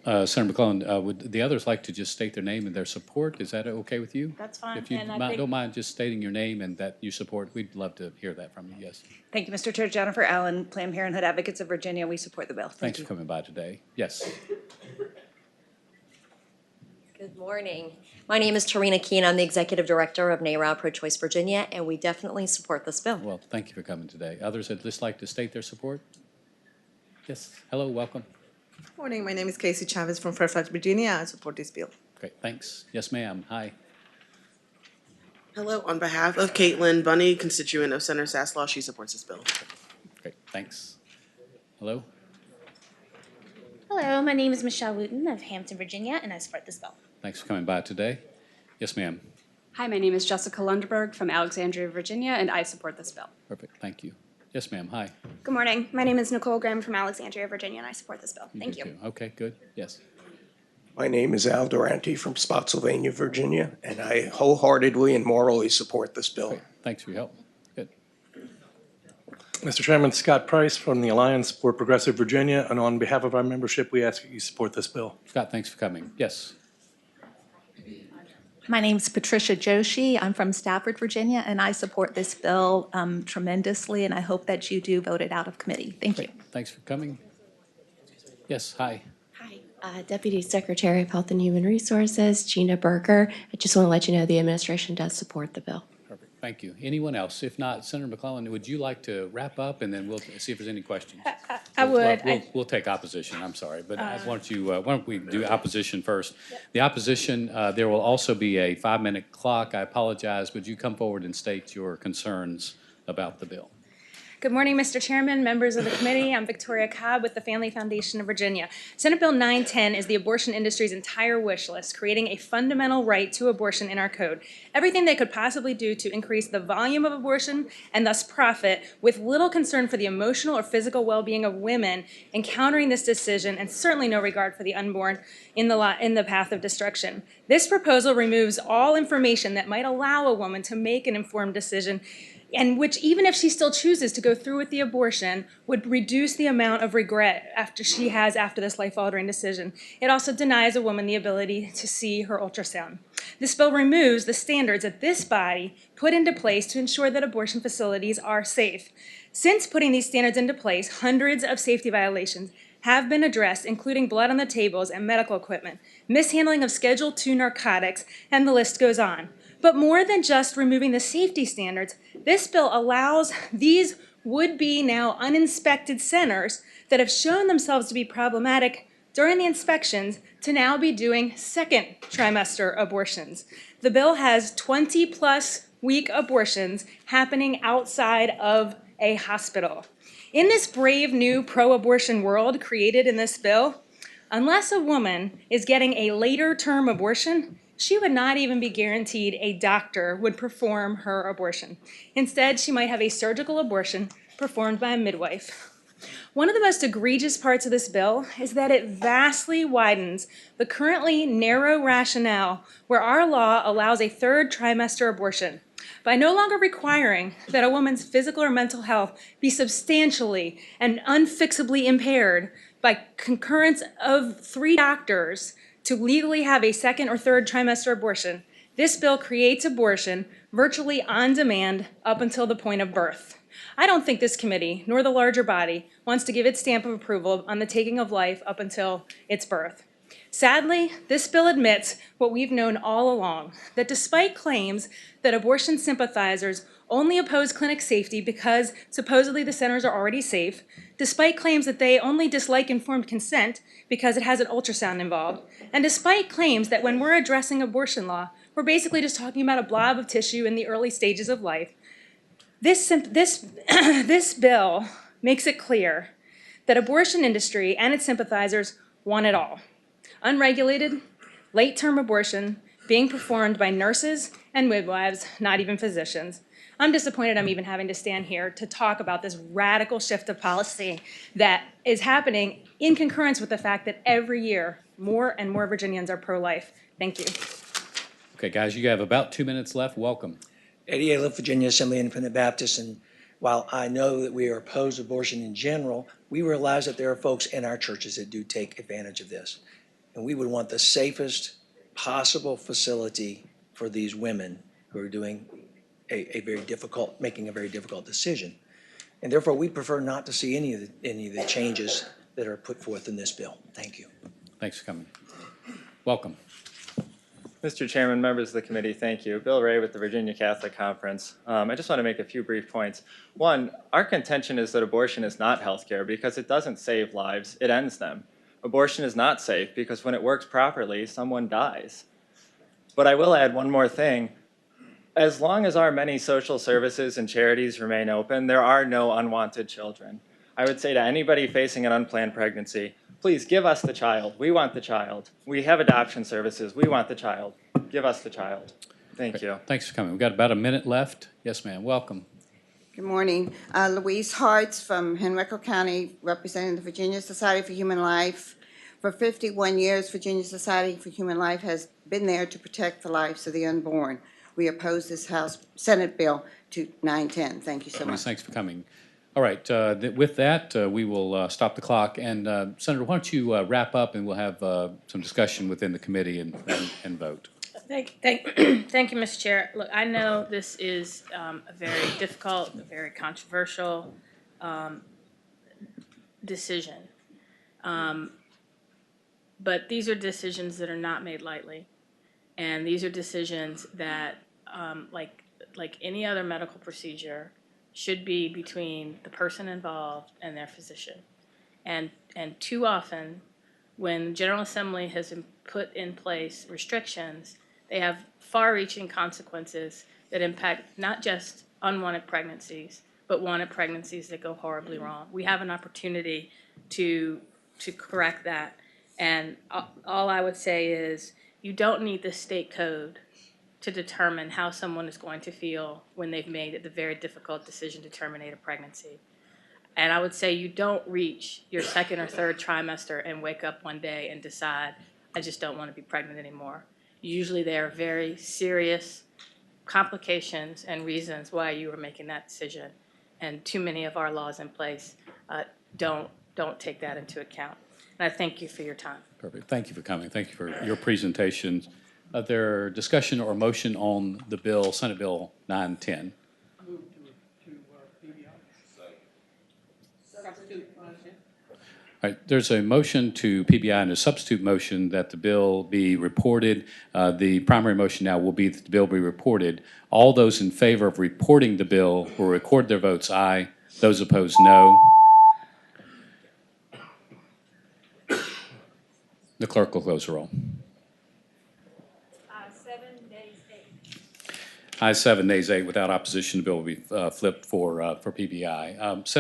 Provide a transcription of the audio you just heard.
Senator McClellan, would the others like to just state their name and their support? Is that okay with you? That's fine. If you And I think, don't mind just stating your name and that you support, we'd love to hear that from you, yes. thank you, Mr. Chair. Jennifer Allen, Planned Parenthood Advocates of Virginia. We support the bill. Thanks for coming by today. Yes. Good morning. My name is Tarina Keene. I'm the Executive Director of NARAD Pro-Choice Virginia, and we definitely support this bill. Well, thank you for coming today. Others would just like to state their support? Yes. Hello, welcome. Morning, my name is Casey Chavez from Fairfax, Virginia. I support this bill. Great, thanks. Yes, ma'am. Hi. Hello, on behalf of Caitlin Bunny, constituent of Senator Saslaw, she supports this bill. Great, thanks. Hello? Hello, my name is Michelle Wooten of Hampton, Virginia, and I support this bill. Thanks for coming by today. Yes, ma'am. Hi, my name is Jessica Lundberg from Alexandria, Virginia, and I support this bill. Perfect, thank you. Yes, ma'am. Hi. Good morning. My name is Nicole Graham from Alexandria, Virginia, and I support this bill. Thank you. Too. Okay, good. Yes. My name is Al Durante from Spotsylvania, Virginia, and I wholeheartedly and morally support this bill. Great. Thanks for your help. Good. Mr. Chairman, Scott Price from the Alliance for Progressive Virginia, and on behalf of our membership, we ask that you support this bill. Scott, thanks for coming. Yes. My name is Patricia Joshi. I'm from Stafford, Virginia, and I support this bill tremendously, and I hope that you do vote it out of committee. Thank you. Thanks for coming. Yes, hi. Hi, Deputy Secretary of Health and Human Resources, Gina Berger. I just want to let you know the administration does support the bill. Perfect. Thank you. Anyone else? If not, Senator McClellan, would you like to wrap up, and then we'll see if there's any questions? I would. We'll take opposition. I'm sorry, but why don't we do opposition first? Yep. The opposition, there will also be a 5-minute clock. I apologize. Would you come forward and state your concerns about the bill? Good morning, Mr. Chairman, members of the committee. I'm Victoria Cobb with the Family Foundation of Virginia. Senate Bill 910 is the abortion industry's entire wish list, creating a fundamental right to abortion in our code. Everything they could possibly do to increase the volume of abortion and thus profit, with little concern for the emotional or physical well-being of women encountering this decision, and certainly no regard for the unborn in the path of destruction. This proposal removes all information that might allow a woman to make an informed decision, and which, even if she still chooses to go through with the abortion, would reduce the amount of regret after this life-altering decision. It also denies a woman the ability to see her ultrasound. This bill removes the standards that this body put into place to ensure that abortion facilities are safe. Since putting these standards into place, hundreds of safety violations have been addressed, including blood on the tables and medical equipment, mishandling of Schedule II narcotics, and the list goes on. But more than just removing the safety standards, this bill allows these would-be now uninspected centers that have shown themselves to be problematic during the inspections to now be doing second trimester abortions. The bill has 20-plus week abortions happening outside of a hospital. In this brave new pro-abortion world created in this bill, unless a woman is getting a later term abortion, she would not even be guaranteed a doctor would perform her abortion. Instead, she might have a surgical abortion performed by a midwife. One of the most egregious parts of this bill is that it vastly widens the currently narrow rationale where our law allows a third trimester abortion by no longer requiring that a woman's physical or mental health be substantially and unfixably impaired by concurrence of 3 doctors to legally have a second or third trimester abortion. This bill creates abortion virtually on demand up until the point of birth. I don't think this committee, nor the larger body, wants to give its stamp of approval on the taking of life up until its birth. Sadly, this bill admits what we've known all along, that despite claims that abortion sympathizers only oppose clinic safety because supposedly the centers are already safe, despite claims that they only dislike informed consent because it has an ultrasound involved, and despite claims that when we're addressing abortion law, we're basically just talking about a blob of tissue in the early stages of life, this bill makes it clear that abortion industry and its sympathizers want it all. Unregulated, late-term abortion being performed by nurses and midwives, not even physicians. I'm disappointed I'm even having to stand here to talk about this radical shift of policy that is happening in concurrence with the fact that every year more and more Virginians are pro-life. Thank you. Okay, guys, you have about 2 minutes left. Welcome. Eddie Aliff, Virginia Assembly Independent Baptist, and while I know that we are opposed to abortion in general, we realize that there are folks in our churches that do take advantage of this. And we would want the safest possible facility for these women who are doing making a very difficult decision. And therefore, we prefer not to see any of the changes that are put forth in this bill. Thank you. Thanks for coming. Welcome. Mr. Chairman, members of the committee, thank you. Bill Ray with the Virginia Catholic Conference. I just want to make a few brief points. One, our contention is that abortion is not health care because it doesn't save lives, it ends them. Abortion is not safe because when it works properly, someone dies. But I will add one more thing. As long as our many social services and charities remain open, there are no unwanted children. I would say to anybody facing an unplanned pregnancy, please give us the child. We want the child. We have adoption services. We want the child. Give us the child. Thank you. Thanks for coming. We've got about a minute left. Yes, ma'am. Welcome. Good morning. Louise Hartz from Henrico County, representing the Virginia Society for Human Life. For 51 years, Virginia Society for Human Life has been there to protect the lives of the unborn. We oppose this Senate bill to 910. Thank you so much. Thanks for coming. All right. With that, we will stop the clock. And Senator, why don't you wrap up, and we'll have some discussion within the committee and vote. Thank you, Mr. Chair. Look, I know this is a very difficult, a very controversial decision. But these are decisions that are not made lightly. And these are decisions that, like any other medical procedure, should be between the person involved and their physician. And too often, when the General Assembly has put in place restrictions, they have far-reaching consequences that impact not just unwanted pregnancies, but wanted pregnancies that go horribly wrong. We have an opportunity to correct that. And all I would say is you don't need the state code to determine how someone is going to feel when they've made the very difficult decision to terminate a pregnancy. And I would say you don't reach your second or third trimester and wake up one day and decide, I just don't want to be pregnant anymore. Usually there are very serious complications and reasons why you were making that decision. And too many of our laws in place don't take that into account. And I thank you for your time. Perfect. Thank you for coming. Thank you for your presentation. There discussion or motion on the bill, Senate Bill 910? All right, there's a motion to PBI and a substitute motion that the bill be reported. The primary motion now will be that the bill be reported. All those in favor of reporting the bill will record their votes aye. Those opposed, no. The clerk will close the roll. 7 nays 8. Ayes 7, nays 8. Without opposition, the bill will be flipped for PBI. Senator